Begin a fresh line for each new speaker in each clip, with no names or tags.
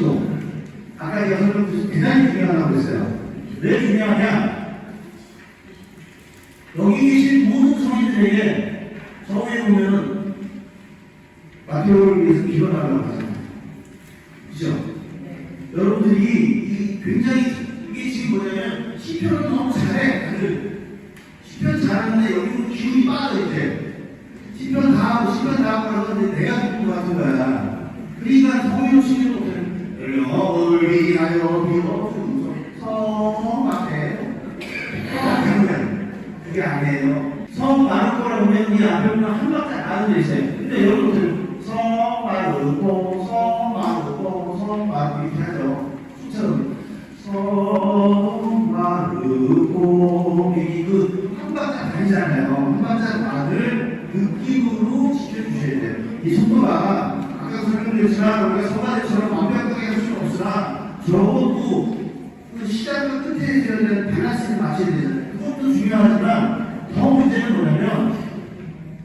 신도. 아까 제가 설명드린 대단히 중요하다고 했어요. 왜 중요하냐? 여기 계신 모든 성인들에게 성경에 보면은 마테오를 위해서 기도하라고 하잖아요. 그죠? 여러분들이 굉장히 이게 지금 뭐냐면 시편을 너무 잘해. 시편 잘하는데 여기는 기운이 빠져 이제. 시편 다 하고 시편 다 하고 그러는데 내가 듣는 것 같은 거야. 그러니까 성경 시는 못하는 영을 위하여 빌어주소서 성 앞에 그게 아니에요. 성 많은 거라고 하면 이 앞에 보면 한 박자 나눠져 있어요. 근데 여러분들 성 마르고 성 마르고 성 마르고 이렇게 하죠. 숫자로 성 마르고 이게 그 한 박자 다니잖아요. 한 박자 말을 느낌으로 지켜주셔야 돼요. 이 속도가 아까 설명드렸지만 우리가 성가대처럼 완벽하게 할 수는 없으나 적어도 그 시작과 끝에 되는 밸런스를 맞춰야 되잖아요. 그것도 중요하지만 더 문제는 뭐냐면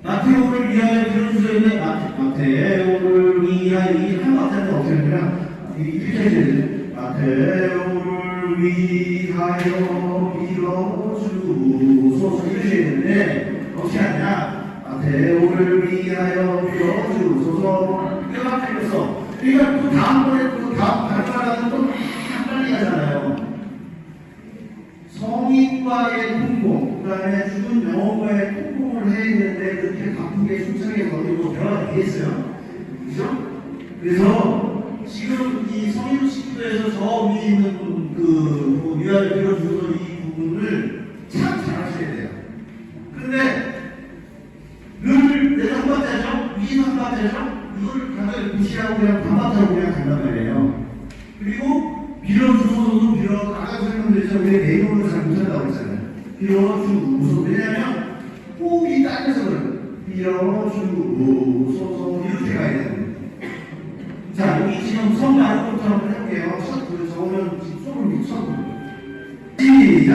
마테오를 위하여 빌어주소서인데 마테오를 위하여 이한 박자는 어떻게 되냐면 이렇게 해야 되죠. 마테오를 위하여 빌어주소서 이렇게 해야 되는데 어떻게 하냐. 마테오를 위하여 빌어주소서 이거만 틀렸어. 그러니까 또 다음번에 또 다음 발표하는 또 빨리 가잖아요. 성인과의 통공, 그 다음에 죽은 영혼과의 통공을 해야 되는데 그렇게 바쁘게 순창해서 이거 대화가 되겠어요? 그죠? 그래서 지금 이 성인 식구에서 저 위에 있는 그 위아래 빌어주소서 이 부분을 참 잘하셔야 돼요. 근데 늘 내가 한 박자죠? 위에 한 박자죠? 이걸 가장 무시하고 그냥 반박자로 그냥 간단 말이에요. 그리고 빌어주소서도 빌어, 아까 설명드렸죠. 왜 내용을 잘 못한다고 했잖아요. 빌어주소서. 왜냐면 호흡이 딸려서 그래요. 빌어주소서 이렇게 가야 되는 거예요. 자, 여기 지금 성 많은 것부터 한번 해볼게요. 첫 그 적으면 손을 첫 시작.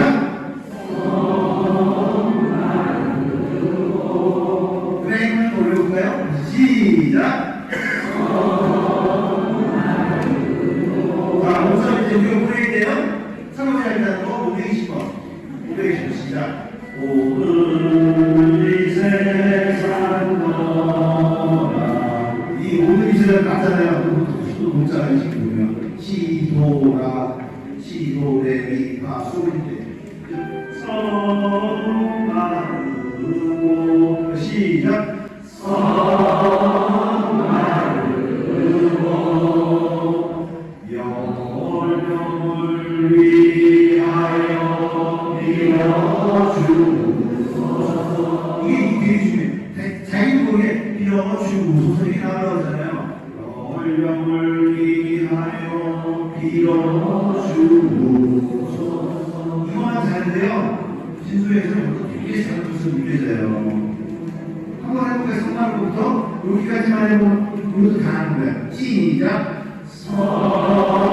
브레이크는 올려볼까요? 시작. 자, 우선 이제 우리가 브레이크예요. 상호작이라는 거 520번. 520번 시작. 오늘 이 세상 너라. 이 오늘 이 세상 맞잖아요. 또 문자가 지금 보면 시도라 시도레미파 소리인데 성마르고 시작. 성마르고 영혼을 위하여 빌어주소서. 이게 되게 중요해. 자기 보기에 빌어주소서 이렇게 나오라고 하잖아요. 영을 위하여 빌어주소서. 이거만 잘하는데요. 진수에서는 되게 잘하는 것으로 느껴져요. 한번 해볼까요? 성마르고부터 여기까지만 해보면 이것도 다 하는 거예요. 시작. 성마르고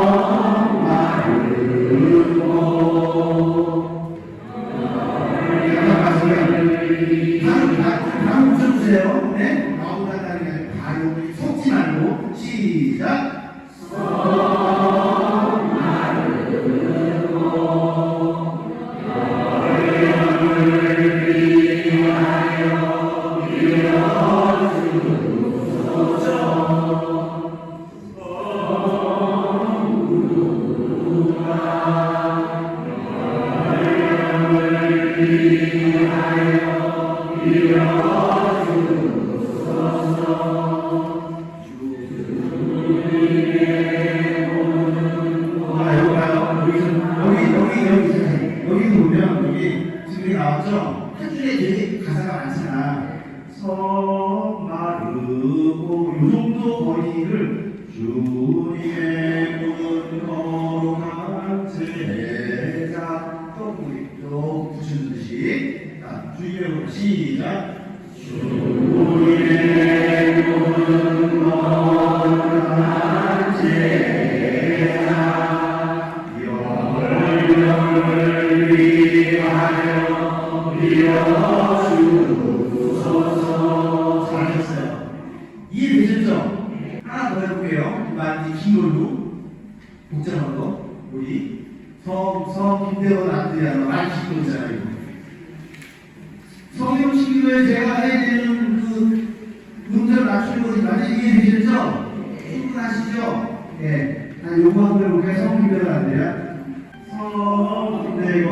다음 웃어주세요. 네? 나오다는 게 아니라 바로 속지 말고 시작. 여기 보면 여기 지금 나왔죠? 한 줄에 되게 가사가 많잖아. 성마르고 요 정도 거리를 주님의 문 거룩한 제자 또 부시듯이 주님의 문 시작. 주님의 문 거룩한 제자 영을 위하여 빌어주소서. 잘하셨어요. 이해되셨죠? 하나 더 해볼게요. 많이 긴 걸로. 시키고 있잖아요. 성경시기도에 제가 해야 되는 그 음절 맞추는 것이 완전히 이해되셨죠? 충분하시죠? 예. 한 요거 한번 해볼까요? 성기도가 안 돼요? 성기대고,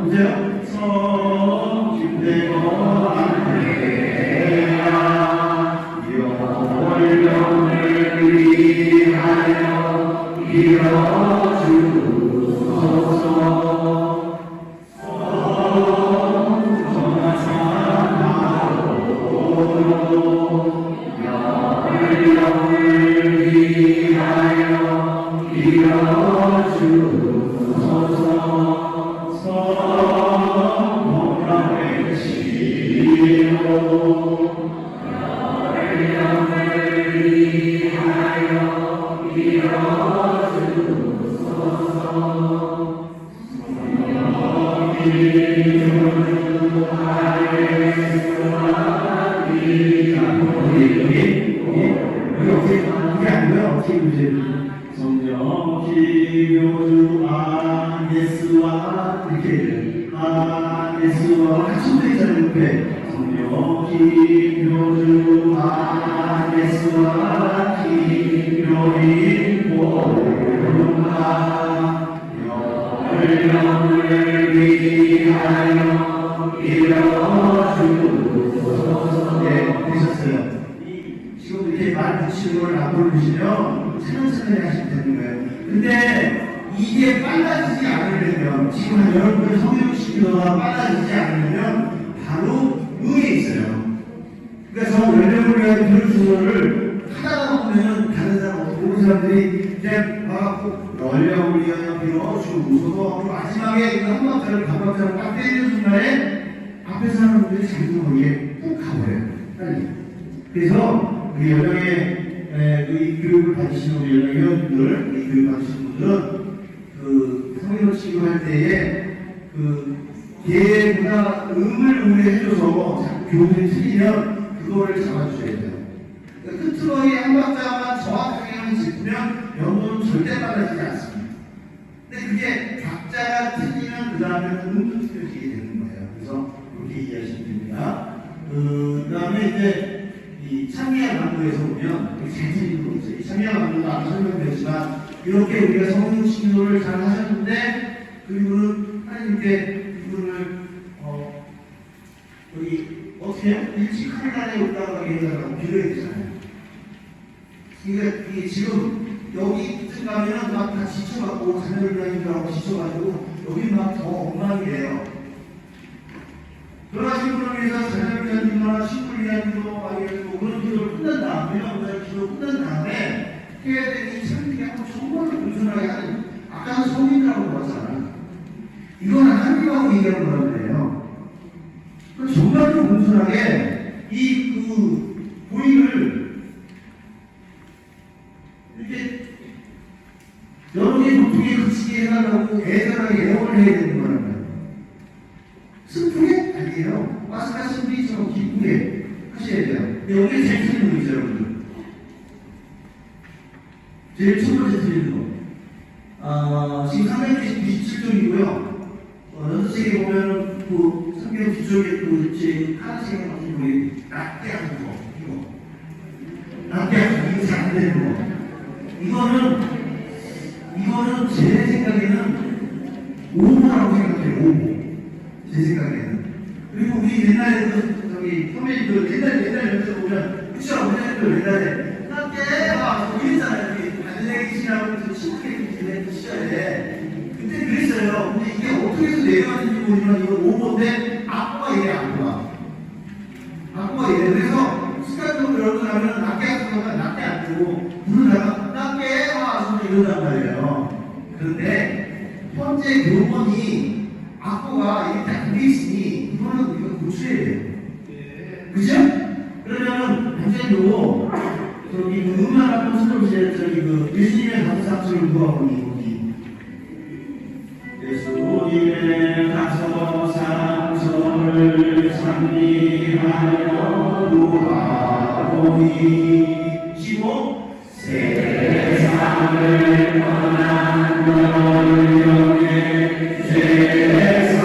그죠? 성기대고, 영원을 위하여 이뤄주소서. 성령 기묘주 아네스와 이렇게 아네스와 같이 붙어 있잖아요. 옆에 성령 기묘주 아네스와 기묘인 보름아 영을 위하여 이뤄주소서. 네, 되셨어요. 지금 이렇게 말 붙이는 걸 앞으로 보시면 차근차근히 하시면 되는 거예요. 근데 이게 빨라지지 않으려면, 지금 여러분들 성경시기도가 빨라지지 않으려면 바로 의에 있어요. 그래서 연령을 위한 비유주소를 하다가 보면 다른 사람, 모르는 사람들이 이제 와갖고 연령을 위하여 비워주소서 마지막에 한 박자를 반박자를 딱 때리는 순간에 앞에 사람들이 자기도 모르게 푹 가버려요. 빨리. 그래서 우리 연령의 이 교육을 받으시는 우리 연령 회원들, 이 교육 받으시는 분들은 그 성경을 치료할 때에 그 얘보다 음을 우려해줘서 교훈이 틀리면 그거를 잡아주셔야 돼요. 그러니까 끝으로의 한 박자만 정확하게 하면 짚으면 연도는 절대 빨라지지 않습니다. 근데 그게 박자가 틀리면 그 다음에 음도 틀려지게 되는 거예요. 그래서 그렇게 이해하시면 됩니다. 그 다음에 이제 이 참미야 강도에서 보면 잘 틀리는 거 있어요. 이 참미야 강도도 아까 설명드렸지만 이렇게 우리가 성령 신도를 잘 하셨는데 그리고는 하나님께 이분을 여기 어떻게 해요? 일찍 하늘나라에 올라가게 해달라고 빌어야 되잖아요. 그러니까 이게 지금 여기쯤 가면은 막 다 지쳐갖고 자녀를 위하고 지쳐가지고 여기 막 더 엉망이에요. 그러신 분을 위해서 자녀를 위한 기도나 친구를 위한 기도, 아니면 그런 기도를 끝난 다음에, 기도 끝난 다음에 해야 되는 참기가 정말로 온순하게 하는, 아까는 성인이라고 그랬잖아요. 이건 하나님하고 얘기하는 거란 말이에요. 정말로 온순하게 이 그 고인을 이렇게 여러 개의 고통에 그치게 해달라고 애절하게 애원을 해야 되는 거란 말이에요. 슬프게? 아니에요. 와스카스 분이처럼 기쁘게 하셔야 돼요. 근데 여기에 제일 틀리는 거 있어요, 여러분들. 제일 첫 번째 틀리는 거. 지금 상당히 97쪽이고요. 연습책에 보면은 그 성경 뒤쪽에 그 하나씩에 맞춘 거, 낮게 하는 거, 이거. 낮게 하는 거, 이거 잘 안 되는 거. 이거는 제 생각에는 오보라고 생각해요, 오보. 제 생각에는. 그리고 우리 옛날에 저기 선배님들 옛날 연습 보면 그쵸? 선배님들 옛날에 낮게 이랬잖아요. 안내기 시라고 친구게 그 시절에 그때 그랬어요. 근데 이게 어떻게 해서 내려왔는지 모르지만 이건 오보인데 악보가 이래, 악보가 이래. 그래서 습관적으로 열고 나면 낮게 하다가 낮게 안 되고 부르다가 낮게 이러단 말이에요. 그런데 현재 교본이 악보가 이렇게 안 돼 있으니 이거는 우리가 고쳐야 돼요. 그죠? 그러면은 완전히 요거 저기 그 음악 한번 들어보세요. 저기 그 예수님의 감사함을 누가 보니 거기 예수님의 감사함을 찬미하여 누가 보니 15 세상을 떠난 너를 위해 세상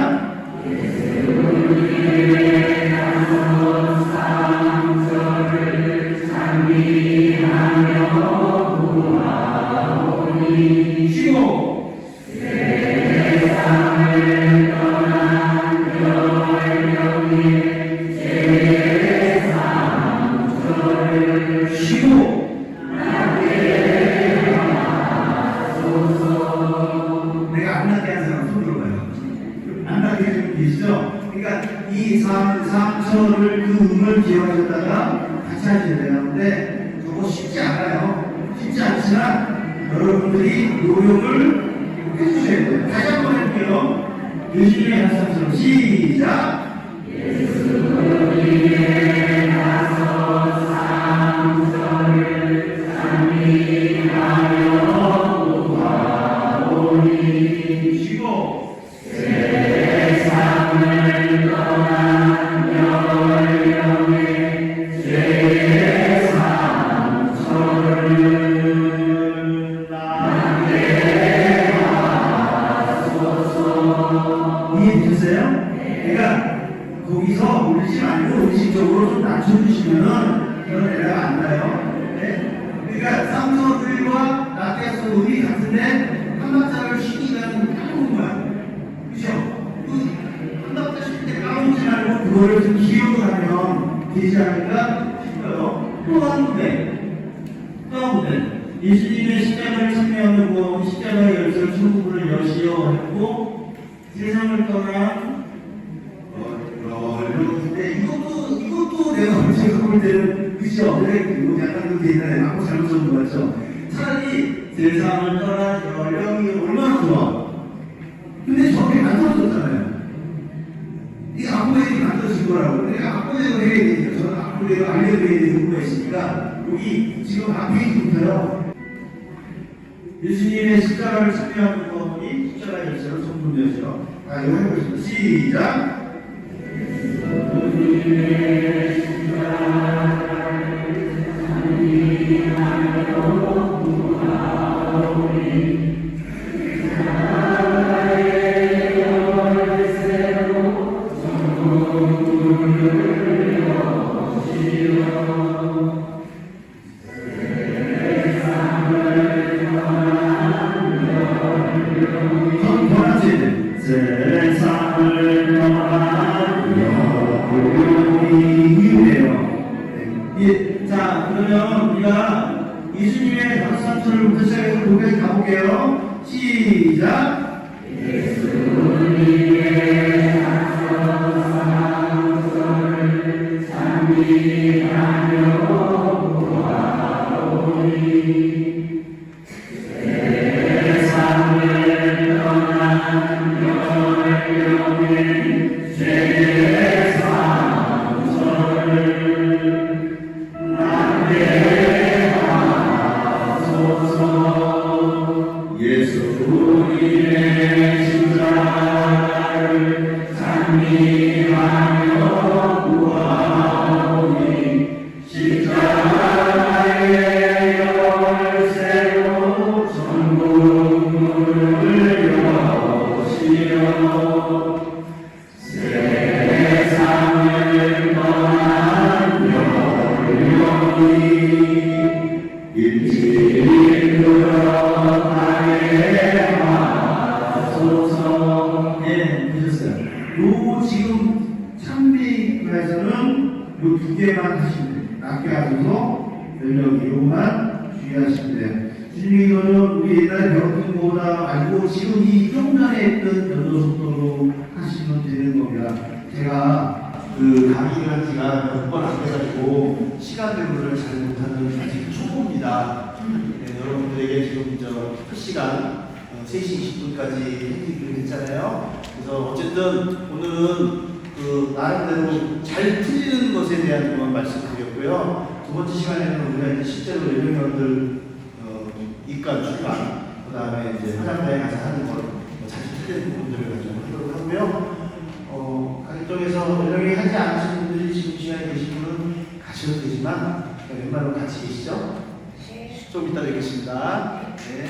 시작. 쉬고 쉬고 내가 안 낫게 하는 사람 손 들어봐요. 안 낫게 좀 계시죠? 그러니까 이 3처를 그 음을 기억하셨다가 같이 하셔야 돼요. 근데 저거 쉽지 않아요. 쉽지 않지만 여러분들이 노력을 해주셔야 돼요. 다시 한번 해볼게요. 예수님의 말씀처럼 시작. 쉬고 이해되셨어요? 그러니까 거기서 울지 말고 의식적으로 좀 낮춰주시면은 그런 애가 안 나요. 네? 그러니까 쌍서들과 라떼에서 음이 같은데 한 박자를 쉬기가는 까먹은 거야. 그죠? 한 박자 쉴 때 까먹지 말고 그거를 좀 기억을 하면 되지 않을까 싶어요. 또 한 군데. 또 한 군데. 예수님의 십자가를 참여하는 거, 십자가의 열쇠를 천국을 여시어 했고 세상을 떠난 근데 이것도 내가 제가 볼 때는 그죠? 이거 약간 그렇게 있나요? 아까 잘못 적은 거 같죠? 차라리 세상을 떠난 연령이 얼마나 좋아. 근데 저게 만들어졌잖아요. 이 악보들이 만들어진 거라고. 내가 악보대로 해야 되니까 저는 악보대로 알려드려야 되는 의무가 있으니까 여기 지금 앞페이지부터요. 예수님의 십자가를 참여하는 것이 십자가 열쇠로 성분되죠. 자, 이거 해보겠습니다. 시작. 세상을 떠난 영혼이에요. 자, 그러면 우리가 예수님의 다섯 상처를부터 시작해서 고개를 가볼게요. 시작. 예수님의 다섯 상처를 찬미하며 구하오니 세상을 떠난 예수님의 십자가를 찬미하며 구하오니 십자가의 열쇠로 천국문을 여시어 세상을 떠난 영혼이 일찍 요 지금 찬미에서는 요 두 개만 하시면 돼요. 낮게 하셔서 연령 이용만 주의하시면 돼요. 주님이 이거는 우리 옛날에 배웠던 거보다 말고 지금 이 이동전에 있던 연도 속도로 하시면 되는 겁니다. 제가 그 강의를 한 지가 몇 번 안 돼가지고 시간대로를 잘 못하는 아직 초보입니다. 네, 여러분들에게 지금 첫 시간 3시 20분까지 해드리기로 했잖아요. 그래서 어쨌든 오늘은 그 나름대로 잘 틀리는 것에 대한 그만 말씀드렸고요. 두 번째 시간에는 우리가 이제 실제로 예명령들 이과 출판, 그 다음에 이제 화장대에 가서 하는 것, 자주 틀리는 부분들을 가지고 하도록 하고요. 가격동에서 예명령 하지 않으신 분들이 지금 시간에 계신 분은 가셔도 되지만 웬만하면 같이 계시죠? 좀 이따 뵙겠습니다. 네.